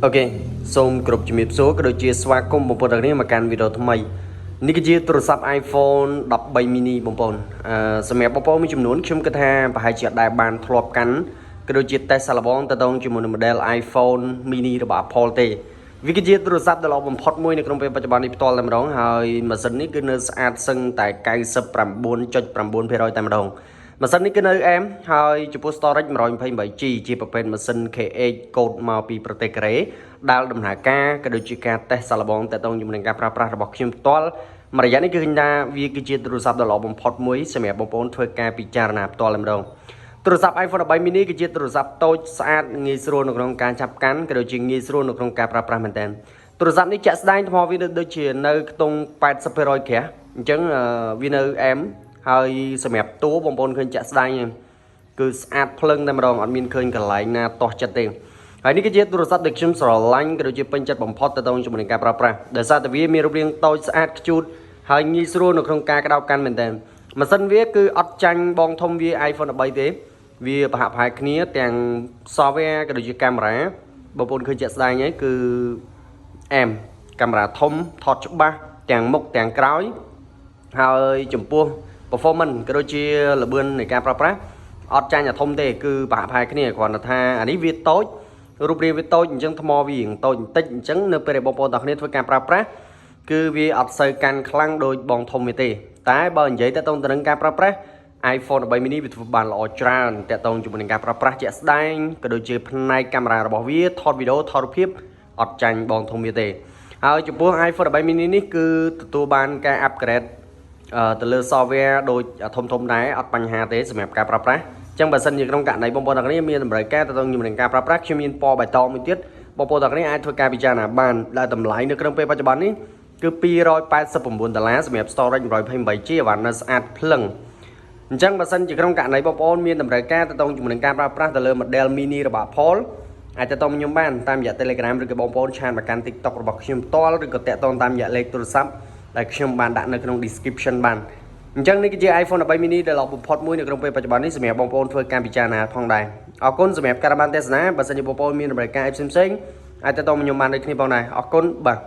Ok, xong group chụp số cái đôi chia xóa cùng một phần này mà can video thay mày. Ní cái chia tôi sắp iPhone 13 mini bông bồn. Xem mẹ bông bồn mình chụp nón chụp cái tha và hai chiếc đại bàn thọp cắn cái đôi chia tay salabon ta đông chụp một model iPhone mini rồi bảo Apple tê. Vì cái chia tôi sắp đó là bông phốt môi này trong bây giờ này to làm đóហើយmà sân ní cái nơi ad sân tại cây sập 9.9% tại mà đồng. Mà sân ní cái nơi emហើយចំពោះ storage 128G ជាប្រភេទម៉ាស៊ីន KH code មកពីប្រទេសកូរ៉េដែលដំណើរការក៏ដូចជាការតេស្តសាឡបងតទៅជាមួយនឹងការប្រើប្រាស់របស់ខ្ញុំផ្ទាល់មួយរយៈនេះគឺឃើញថាវាគឺជាទូរស័ព្ទដ៏ល្អបំផុតមួយសម្រាប់បងប្អូនធ្វើការពិចារណាផ្ទាល់តែម្ដងទូរស័ព្ទ iPhone 13 mini គឺជាទូរស័ព្ទតូចស្អាតងាយស្រួលនៅក្នុងការចាប់កាន់ក៏ដូចជាងាយស្រួលនៅក្នុងការប្រើប្រាស់មែនទែនទូរស័ព្ទនេះចាក់ស្ដែងថ្មវាដូចជានៅខ្ទង់ 80% ក្រាស់អញ្ចឹងវានៅអែមហើយសម្រាប់តួបងប្អូនឃើញចាក់ស្ដែងគឺស្អាតភ្លឹងតែម្ដងអត់មានឃើញកន្លែងណាតោះចិត្តទេហើយនេះគឺជាទូរស័ព្ទដែលខ្ញុំស្រឡាញ់ក៏ដូចជាពេញចិត្តបំផុតទៅជាមួយនឹងការប្រើប្រាស់ដោយសារតែវាមានរូបរាងតូចស្អាតខ្ជូតហើយងាយស្រួលនៅក្នុងការក្តោបកាន់មែនទែនម៉ាស៊ីនវាគឺអត់ចាញ់បងធំវា iPhone 13 ទេវាប្រហាក់ប្រហែលគ្នាទាំង software ក៏ដូចជាកាមេរ៉ាបងប្អូនឃើញជាក់ស្ដែងហើយគឺអែមកាមេរ៉ាធំថតច្បាស់ទាំងមុខទាំងក្រោយហើយចំពោះ performance ក៏ដូចជាល្បឿននៃការប្រើប្រាស់អត់ចាញ់អាធំទេគឺប្រហាក់ប្រហែលគ្នាគ្រាន់តែថាអានេះវាតូចរូបរាងវាតូចអញ្ចឹងថ្មវាតូចបន្តិចអញ្ចឹងនៅពេលដែលបងប្អូនទាំងគ្នាធ្វើការប្រើប្រាស់គឺវាអត់សូវកាន់ខ្លាំងដូចបងធំវាទេតែបើនិយាយទៅទៅនឹងការប្រើប្រាស់ iPhone 13 mini វាធ្វើបានល្អច្រើនតាក់ទងជាមួយនឹងការប្រើប្រាស់ជាក់ស្ដែងក៏ដូចជាផ្នែកកាមេរ៉ារបស់វាថតវីដេអូថតរូបភាពអត់ចាញ់បងធំវាទេហើយចំពោះ iPhone 13 mini នេះគឺទទួលបានការ upgrade ទៅលើ software ដូចធំដែរអត់បញ្ហាទេសម្រាប់ការប្រើប្រាស់អញ្ចឹងបើសិនជាក្នុងករណីបងប្អូនទាំងគ្នាមានតម្រូវការទៅជាមួយនឹងការប្រើប្រាស់ខ្ញុំមានពណ៌បៃតងមួយទៀតបងប្អូនទាំងគ្នាអាចធ្វើការពិចារណាបានដែលតម្លៃនៅក្នុងពេលបច្ចុប្បន្ននេះគឺ$289សម្រាប់ storage 128G អីវ៉ាន់នៅស្អាតភ្លឹងអញ្ចឹងបើសិនជាក្នុងករណីបងប្អូនមានតម្រូវការទៅជាមួយនឹងការប្រើប្រាស់ទៅលើ model mini របស់ Apple អាចទៅខ្ញុំបានតាមរយៈ Telegram ឬក៏បងប្អូនឆានមកកាន់ TikTok របស់ខ្ញុំផ្ទាល់ឬក៏តាក់ទងតាមរយៈលេខទូរស័ព្ទដែលខ្ញុំបានដាក់នៅក្នុង description បានអញ្ចឹងនេះគឺជា iPhone 13 mini ដែលល្អបំផុតមួយនៅក្នុងពេលបច្ចុប្បន្ននេះសម្រាប់បងប្អូនធ្វើការពិចារណាផងដែរអរគុណសម្រាប់ការបានទស្សនាបើសិនជាបងប្អូនមានតម្រូវការផ្សេងៗអាចទៅខ្ញុំបានដូចគ្នាផងដែរអរគុណបាទ